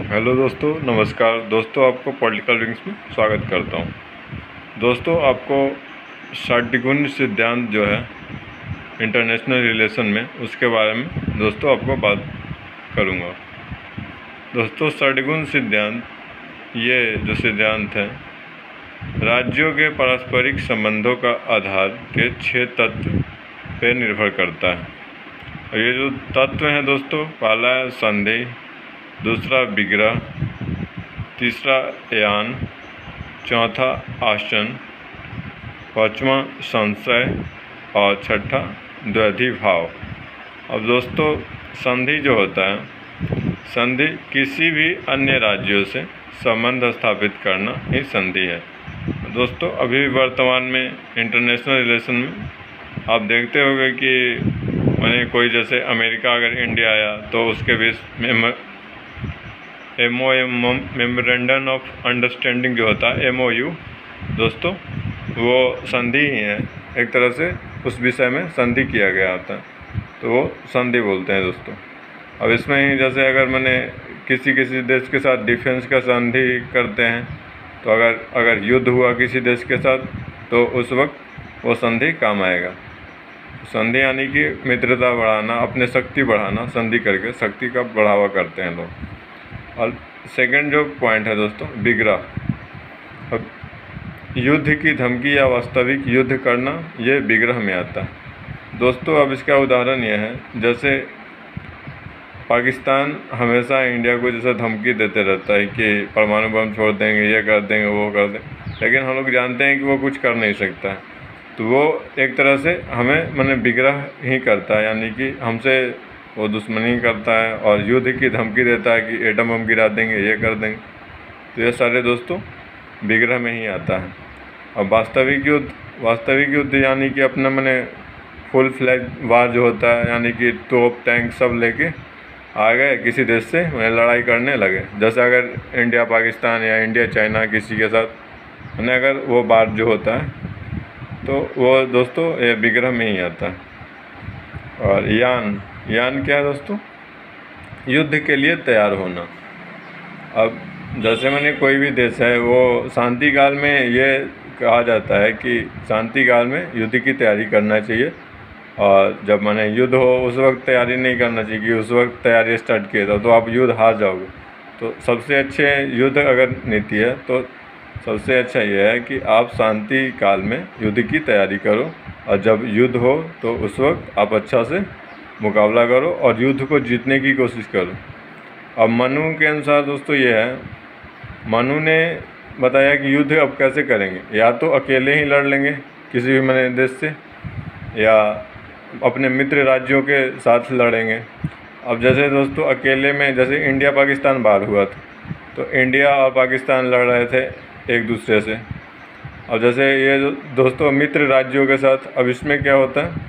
Hello दोस्तों, नमस्कार दोस्तों। आपको पॉलिटिकल विंग्स में स्वागत करता हूं। दोस्तों, आपको षड्गुण सिद्धांत जो है इंटरनेशनल रिलेशन में, उसके बारे में दोस्तों आपको बात करूंगा। दोस्तों, षड्गुण सिद्धांत, ये जो सिद्धांत है, राज्यों के पारस्परिक संबंधों का आधार के 6 तत्व पे निर्भर करता है। और ये जो तत्व हैं दोस्तों, पहला है संधि, दूसरा विग्रह, तीसरा यान, चौथा आसन, पांचवा संशय और छठा द्वैधी भाव। अब दोस्तों, संधि जो होता है, संधि किसी भी अन्य राज्यों से संबंध स्थापित करना ही संधि है। दोस्तों, अभी वर्तमान में इंटरनेशनल रिलेशन में आप देखते होंगे कि मैंने कोई जैसे अमेरिका अगर इंडिया आया तो उसके बीच में MOU मेमोरेंडम ऑफ अंडरस्टैंडिंग जो होता है, MOU दोस्तों, वो संधि ही है। एक तरह से उस विषय में संधि किया गया होता है, तो वो संधि बोलते हैं दोस्तों। अब इसमें ही जैसे अगर मैंने किसी देश के साथ डिफेंस का संधि करते हैं, तो अगर युद्ध हुआ किसी देश के साथ, तो उस वक्त वो संधि काम आएगा। संधि यानी कि मित्रता बढ़ाना, अपने शक्ति बढ़ाना, संधि करके शक्ति का बढ़ावा करते हैं लोग। और सेकंड जो पॉइंट है दोस्तों, विग्रह। अब युद्ध की धमकी या वास्तविक युद्ध करना, ये विग्रह में आता है दोस्तों। अब इसका उदाहरण यह है, जैसे पाकिस्तान हमेशा इंडिया को जैसा धमकी देते रहता है कि परमाणु बम छोड़ देंगे, ये कर देंगे, वो कर देंगे, लेकिन हम लोग जानते हैं कि वो कुछ कर नहीं सकता है। तो वो एक तरह से हमें विग्रह ही करता है, यानी कि हमसे वो दुश्मनी करता है और युद्ध की धमकी देता है कि एटम बम गिरा देंगे, ये कर देंगे। तो ये सारे दोस्तों विग्रह में ही आता है। अब वास्तविक युद्ध यानी कि अपना फुल फ्लैग वार जो होता है, यानी कि तोप टैंक सब लेके आ गए किसी देश से लड़ाई करने लगे। जैसे अगर इंडिया पाकिस्तान या इंडिया चाइना किसी के साथ अगर वो वार जो होता है, तो वो दोस्तों ये विग्रह में ही आता है। और यान क्या है दोस्तों? युद्ध के लिए तैयार होना। अब जैसे कोई भी देश है, वो शांति काल में ये कहा जाता है कि शांति काल में युद्ध की तैयारी करना चाहिए, और जब युद्ध हो उस वक्त तैयारी नहीं करना चाहिए कि उस वक्त तैयारी स्टार्ट किया था तो आप युद्ध हार जाओगे। तो सबसे अच्छे युद्ध अगर नीति है, तो सबसे अच्छा यह है कि आप शांति काल में युद्ध की तैयारी करो, और जब युद्ध हो तो उस वक्त आप अच्छा से मुकाबला करो और युद्ध को जीतने की कोशिश करो। अब मनु के अनुसार दोस्तों ये है, मनु ने बताया कि युद्ध अब कैसे करेंगे, या तो अकेले ही लड़ लेंगे किसी भी देश से, या अपने मित्र राज्यों के साथ लड़ेंगे। अब जैसे दोस्तों अकेले में, जैसे इंडिया पाकिस्तान वार हुआ था, तो इंडिया और पाकिस्तान लड़ रहे थे एक दूसरे से। अब जैसे ये दोस्तों मित्र राज्यों के साथ, अब इसमें क्या होता है,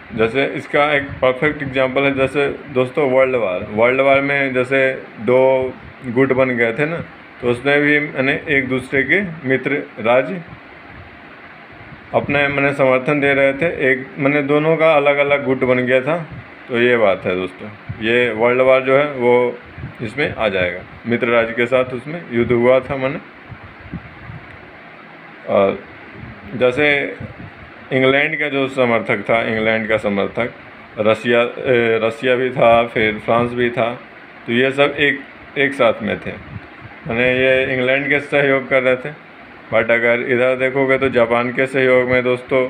जैसे इसका एक परफेक्ट एग्जांपल है, जैसे दोस्तों वर्ल्ड वार में जैसे 2 गुट बन गए थे ना, तो उसमें भी एक दूसरे के मित्र राज्य अपने समर्थन दे रहे थे। एक दोनों का अलग अलग गुट बन गया था। तो ये बात है दोस्तों, ये वर्ल्ड वार जो है वो इसमें आ जाएगा। मित्र राज्य के साथ उसमें युद्ध हुआ था और जैसे इंग्लैंड का जो समर्थक था, इंग्लैंड का समर्थक रसिया भी था, फिर फ्रांस भी था। तो ये सब एक साथ में थे, ये इंग्लैंड के सहयोग कर रहे थे। बट अगर इधर देखोगे तो जापान के सहयोग में दोस्तों,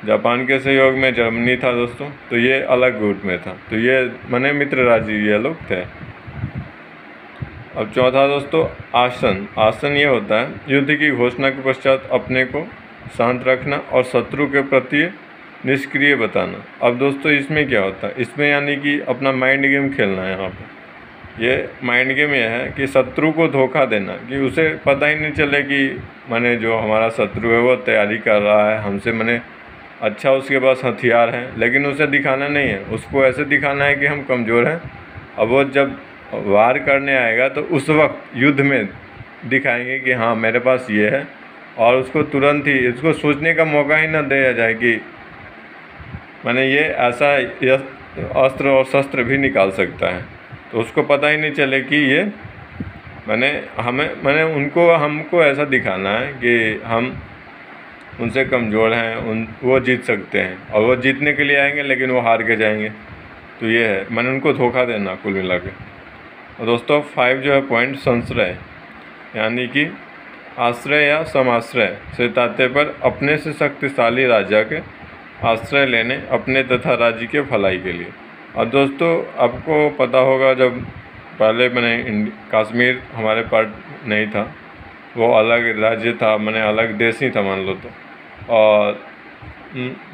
जापान के सहयोग में जर्मनी था दोस्तों। तो ये अलग गुट में था। तो ये मित्र राज्य ये लोग थे। अब चौथा दोस्तों आसन ये होता है युद्ध की घोषणा के पश्चात अपने को शांत रखना और शत्रु के प्रति निष्क्रिय बताना। अब दोस्तों इसमें क्या होता है, इसमें यानी कि अपना माइंड गेम खेलना है। यहाँ पे ये माइंड गेम ये है कि शत्रु को धोखा देना, कि उसे पता ही नहीं चले कि जो हमारा शत्रु है वो तैयारी कर रहा है हमसे, अच्छा उसके पास हथियार हैं, लेकिन उसे दिखाना नहीं है। उसको ऐसे दिखाना है कि हम कमज़ोर हैं। अब वो जब वार करने आएगा तो उस वक्त युद्ध में दिखाएंगे कि हाँ मेरे पास ये है, और उसको तुरंत ही उसको सोचने का मौका ही ना दिया जाए कि ये ऐसा अस्त्र और शस्त्र भी निकाल सकता है। तो उसको पता ही नहीं चले कि ये हमको ऐसा दिखाना है कि हम उनसे कमज़ोर हैं, वो जीत सकते हैं, और वो जीतने के लिए आएंगे लेकिन वो हार के जाएंगे। तो ये है, मैंने उनको धोखा देना कुल मिला के। और दोस्तों 5 जो है पॉइंट, संश्रय, यानी कि आश्रय या समाश्रय से तात्पर्य पर अपने से शक्तिशाली राजा के आश्रय लेने अपने तथा राज्य के भलाई के लिए। और दोस्तों आपको पता होगा, जब पहले कश्मीर हमारे पार्ट नहीं था, वो अलग राज्य था, अलग देश ही था मान लो तो, और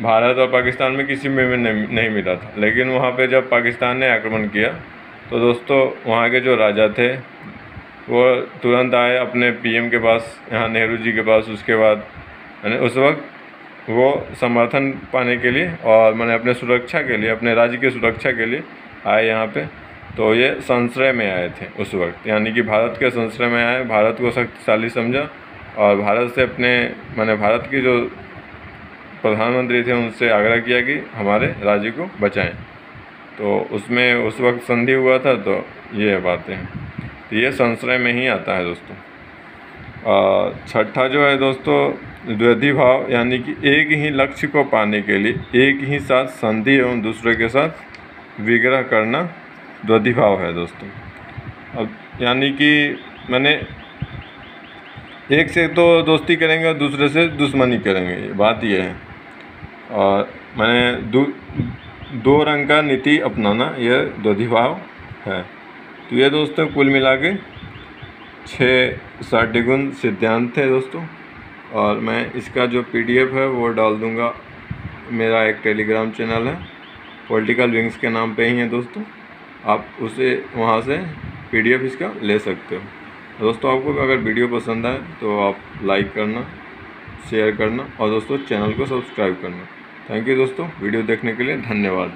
भारत और पाकिस्तान में किसी में भी नहीं मिला था। लेकिन वहाँ पे जब पाकिस्तान ने आक्रमण किया तो दोस्तों वहाँ के जो राजा थे वो तुरंत आए अपने पीएम के पास, यहाँ नेहरू जी के पास। उसके बाद उस वक्त वो समर्थन पाने के लिए और अपने सुरक्षा के लिए, अपने राज्य की सुरक्षा के लिए आए यहाँ पे। तो ये संश्रय में आए थे उस वक्त, यानी कि भारत के संश्रय में आए, भारत को शक्तिशाली समझा और भारत से अपने भारत की जो प्रधानमंत्री थे उनसे आग्रह किया कि हमारे राज्य को बचाएं। तो उसमें उस वक्त संधि हुआ था। तो ये बातें हैं, तो ये संश्रय में ही आता है दोस्तों। छठा जो है दोस्तों, द्वैधी भाव, यानी कि एक ही लक्ष्य को पाने के लिए एक ही साथ संधि एवं दूसरे के साथ विग्रह करना द्वैधी भाव है दोस्तों। अब यानी कि एक से तो दोस्ती करेंगे और दूसरे से दुश्मनी करेंगे, बात ये है। और दो रंग का नीति अपनाना, यह द्वैधी भाव है। तो ये दोस्तों कुल मिला के 6 षड्गुण सिद्धांत थे दोस्तों। और मैं इसका जो PDF है वो डाल दूँगा, मेरा एक टेलीग्राम चैनल है, पॉलिटिकल विंग्स के नाम पे ही है दोस्तों। आप उसे वहाँ से PDF इसका ले सकते हो दोस्तों। आपको अगर वीडियो पसंद आए तो आप लाइक करना, शेयर करना और दोस्तों चैनल को सब्सक्राइब करना। थैंक यू दोस्तों, वीडियो देखने के लिए धन्यवाद।